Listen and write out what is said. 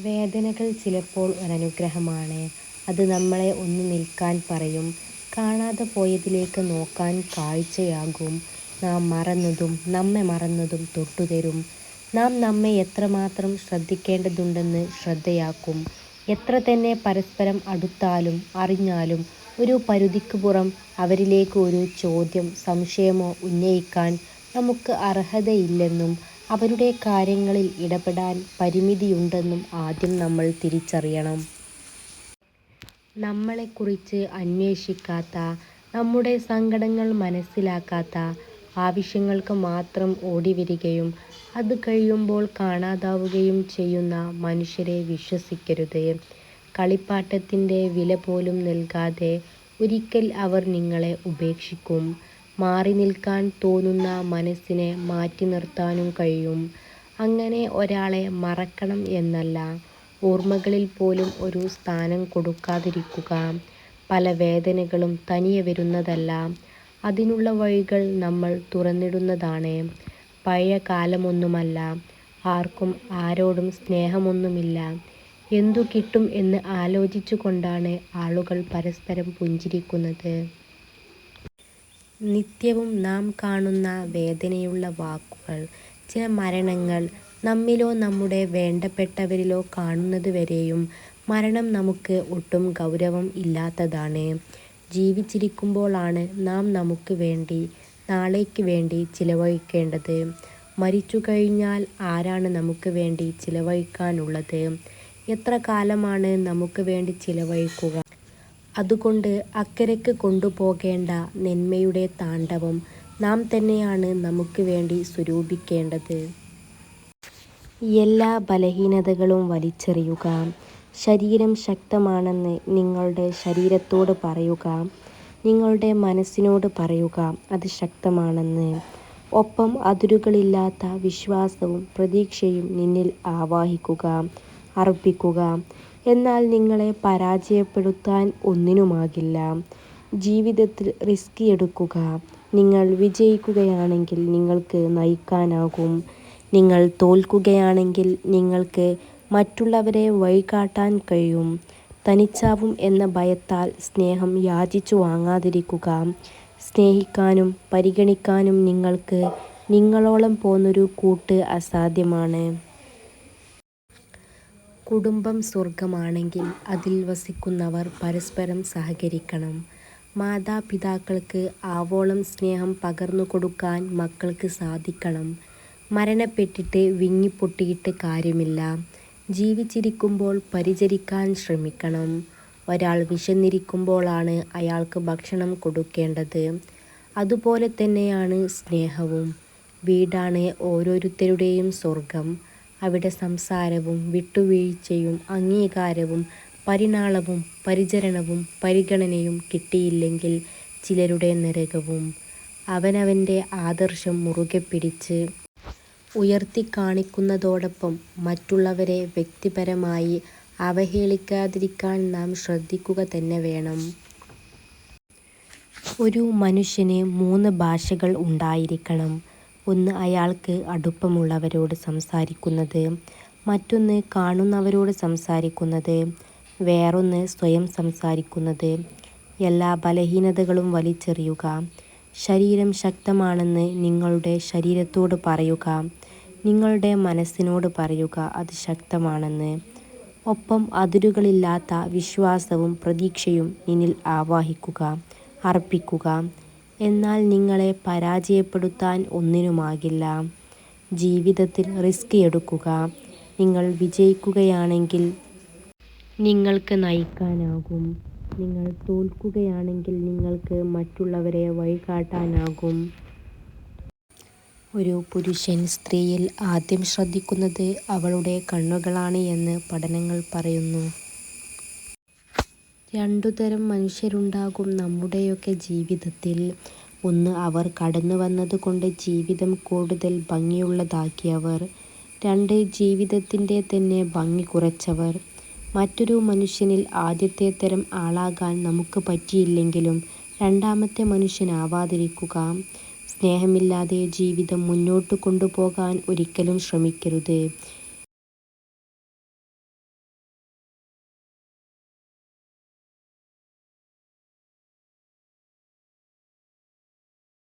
വേദനകൾ ചിലപ്പോൾ ഒരനുഗ്രഹമാണ്. അത് നമ്മളെ ഒന്ന് നിൽക്കാൻ പറയും. കാണാതെ പോയതിലേക്ക് നോക്കാൻ കാഴ്ചയാകും. നാം മറന്നതും നമ്മെ മറന്നതും തൊട്ടുതരും. നാം നമ്മെ എത്രമാത്രം ശ്രദ്ധിക്കേണ്ടതുണ്ടെന്ന് ശ്രദ്ധയാക്കും. എത്ര തന്നെ പരസ്പരം അടുത്താലും അറിഞ്ഞാലും ഒരു പരിധിക്ക് പുറം അവരിലേക്ക് ഒരു ചോദ്യം, സംശയമോ ഉന്നയിക്കാൻ നമുക്ക് അർഹതയില്ലെന്നും അവരുടെ കാര്യങ്ങളിൽ ഇടപെടാൻ പരിമിതിയുണ്ടെന്നും ആദ്യം നമ്മൾ തിരിച്ചറിയണം. നമ്മളെക്കുറിച്ച് അന്വേഷിക്കാത്ത, നമ്മുടെ സങ്കടങ്ങൾ മനസ്സിലാക്കാത്ത, ആവശ്യങ്ങൾക്ക് മാത്രം ഓടിവരികയും അത് കഴിയുമ്പോൾ കാണാതാവുകയും ചെയ്യുന്ന മനുഷ്യരെ വിശ്വസിക്കരുത്. കളിപ്പാട്ടത്തിൻ്റെ വില പോലും നൽകാതെ ഒരിക്കൽ അവർ നിങ്ങളെ ഉപേക്ഷിക്കും. മാറി നിൽക്കാൻ തോന്നുന്ന മനസ്സിനെ മാറ്റി നിർത്താനും കഴിയും. അങ്ങനെ ഒരാളെ മറക്കണം എന്നല്ല, ഓർമ്മകളിൽ പോലും ഒരു സ്ഥാനം കൊടുക്കാതിരിക്കുക. പല വേദനകളും തനിയെ വരുന്നതല്ല, അതിനുള്ള വഴികൾ നമ്മൾ തുറന്നിടുന്നതാണ്. പഴയ കാലമൊന്നുമല്ല, ആർക്കും ആരോടും സ്നേഹമൊന്നുമില്ല. എന്തു കിട്ടും എന്ന് ആലോചിച്ചു കൊണ്ടാണ് ആളുകൾ പരസ്പരം പുഞ്ചിരിക്കുന്നത്. നിത്യവും നാം കാണുന്ന വേദനയുള്ള വാക്കുകൾ, ചില മരണങ്ങൾ, നമ്മിലോ നമ്മുടെ വേണ്ടപ്പെട്ടവരിലോ കാണുന്നത് വരെയും മരണം നമുക്ക് ഒട്ടും ഗൗരവം ഇല്ലാത്തതാണ്. ജീവിച്ചിരിക്കുമ്പോഴാണ് നാം നമുക്ക് വേണ്ടി, നാളേക്ക് വേണ്ടി ചിലവഴിക്കേണ്ടത്. മരിച്ചു കഴിഞ്ഞാൽ ആരാണ് നമുക്ക് വേണ്ടി ചിലവഴിക്കാനുള്ളത്? എത്ര കാലമാണ് നമുക്ക് വേണ്ടി ചിലവഴിക്കുക? അതുകൊണ്ട് അക്കരയ്ക്ക് കൊണ്ടുപോകേണ്ട നന്മയുടെ താണ്ഡവം നാം തന്നെയാണ് നമുക്ക് വേണ്ടി സ്വരൂപിക്കേണ്ടത്. എല്ലാ ബലഹീനതകളും വലിച്ചെറിയുക. ശരീരം ശക്തമാണെന്ന് നിങ്ങളുടെ ശരീരത്തോട് പറയുക. നിങ്ങളുടെ മനസ്സിനോട് പറയുക അത് ശക്തമാണെന്ന്. ഒപ്പം അതിരുകളില്ലാത്ത വിശ്വാസവും പ്രതീക്ഷയും നിന്നിൽ ആവാഹിക്കുക, അർപ്പിക്കുക. എന്നാൽ നിങ്ങളെ പരാജയപ്പെടുത്താൻ ഒന്നിനുമാകില്ല. ജീവിതത്തിൽ റിസ്ക് എടുക്കുക. നിങ്ങൾ വിജയിക്കുകയാണെങ്കിൽ നിങ്ങൾക്ക് നയിക്കാനാകും. നിങ്ങൾ തോൽക്കുകയാണെങ്കിൽ നിങ്ങൾക്ക് മറ്റുള്ളവരെ വഴികാട്ടാൻ കഴിയും. തനിച്ചാവും എന്ന ഭയത്താൽ സ്നേഹം യാചിച്ചു വാങ്ങാതിരിക്കുക. സ്നേഹിക്കാനും പരിഗണിക്കാനും നിങ്ങൾക്ക് നിങ്ങളോളം പോന്നൊരു കൂട്ട് അസാധ്യമാണ്. കുടുംബം സ്വർഗമാണെങ്കിൽ അതിൽ വസിക്കുന്നവർ പരസ്പരം സഹകരിക്കണം. മാതാപിതാക്കൾക്ക് ആവോളം സ്നേഹം പകർന്നു കൊടുക്കാൻ മക്കൾക്ക് സാധിക്കണം. മരണപ്പെട്ടിട്ട് വിങ്ങിപ്പൊട്ടിയിട്ട് കാര്യമില്ല. ജീവിച്ചിരിക്കുമ്പോൾ പരിചരിക്കാൻ ശ്രമിക്കണം. ഒരാൾ വിശന്നിരിക്കുമ്പോഴാണ് അയാൾക്ക് ഭക്ഷണം കൊടുക്കേണ്ടത്. അതുപോലെ തന്നെയാണ് സ്നേഹവും. വീടാണ് ഓരോരുത്തരുടെയും സ്വർഗം. അവിടെ സംസാരവും വിട്ടുവീഴ്ചയും അംഗീകാരവും പരിലാളനവും പരിചരണവും പരിഗണനയും കിട്ടിയില്ലെങ്കിൽ ചിലരുടെ നരകവും. അവനവൻ്റെ ആദർശം മുറുകെ പിടിച്ച് ഉയർത്തിക്കാണിക്കുന്നതോടൊപ്പം മറ്റുള്ളവരെ വ്യക്തിപരമായി അവഹേളിക്കാതിരിക്കാൻ നാം ശ്രദ്ധിക്കുക തന്നെ വേണം. ഒരു മനുഷ്യന് 3 ഭാഷകൾ ഉണ്ടായിരിക്കണം. ഒന്ന് അയാൾക്ക് അടുപ്പമുള്ളവരോട് സംസാരിക്കുന്നത്, മറ്റൊന്ന് കാണുന്നവരോട് സംസാരിക്കുന്നത്, വേറൊന്ന് സ്വയം സംസാരിക്കുന്നത്. എല്ലാ ബലഹീനതകളും വലിച്ചെറിയുക. ശരീരം ശക്തമാണെന്ന് നിങ്ങളുടെ ശരീരത്തോട് പറയുക. നിങ്ങളുടെ മനസ്സിനോട് പറയുക അത് ശക്തമാണെന്ന്. ഒപ്പം അതിരുകളില്ലാത്ത വിശ്വാസവും പ്രതീക്ഷയും നിന്നിൽ ആവാഹിക്കുക, അർപ്പിക്കുക. എന്നാൽ നിങ്ങളെ പരാജയപ്പെടുത്താൻ ഒന്നിനുമാകില്ല. ജീവിതത്തിൽ റിസ്ക് എടുക്കുക. നിങ്ങൾ വിജയിക്കുകയാണെങ്കിൽ നിങ്ങൾക്ക് നയിക്കാനാകും. നിങ്ങൾ തോൽക്കുകയാണെങ്കിൽ നിങ്ങൾക്ക് മറ്റുള്ളവരെ വഴികാട്ടാനാകും. ഒരു പുരുഷൻ സ്ത്രീയിൽ ആദ്യം ശ്രദ്ധിക്കുന്നത് അവളുടെ കണ്ണുകളാണ് എന്ന് പഠനങ്ങൾ പറയുന്നു. 2 തരം മനുഷ്യരുണ്ടാകും നമ്മുടെയൊക്കെ ജീവിതത്തിൽ. ഒന്ന്, അവർ കടന്നു വന്നതുകൊണ്ട് ജീവിതം കൂടുതൽ ഭംഗിയുള്ളതാക്കിയവർ. 2, ജീവിതത്തിൻ്റെ തന്നെ ഭംഗി കുറച്ചവർ. മറ്റൊരു മനുഷ്യനിൽ ആദ്യത്തെ തരം ആളാകാൻ നമുക്ക് പറ്റിയില്ലെങ്കിലും രണ്ടാമത്തെ മനുഷ്യനാവാതിരിക്കുക. സ്നേഹമില്ലാതെ ജീവിതം മുന്നോട്ട് കൊണ്ടുപോകാൻ ഒരിക്കലും ശ്രമിക്കരുത്.